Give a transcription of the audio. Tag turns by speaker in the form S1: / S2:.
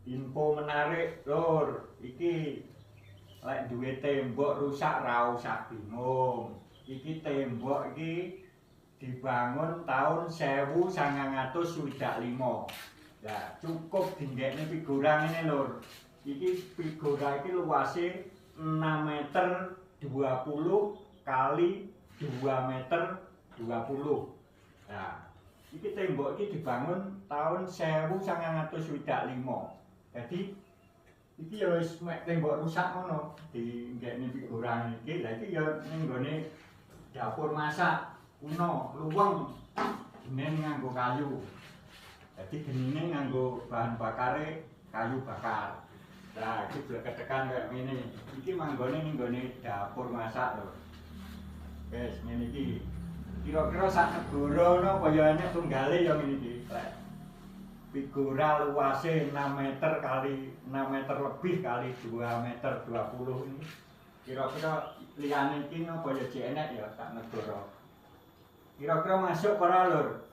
S1: Info menarik lur, iki lek duwe tembok rusak ra usah bingung. Iki tembok iki dibangun tahun 1965. Lah cukup dinggekne figura ngene lur. Iki figura iki luase 6 meter 20 kali 2 meter 20. Nah, iki tembok iki dibangun tahun 1965. Jadi iki ya wis mek tembok rusak ngono, dinggekne figura iki. Lah iki ya ning gone dapur masak kuno, luweng. Genine nganggo kayu. Jadi genine nganggo bahan bakare kayu bakar. Nah, iki blek ketekan kayak ngene. Iki manggone ning gone dapur masak lho. Wes ngene iki. Kira-kira sak negara ana kaya enek tunggale ya ngene iki. Figura luasnya 6 meter kali 6 meter lebih kali 2 meter 20 ini. Kira-kira liyane iki napa ya jek enek ya sak negara. Kira-kira masuk para lur.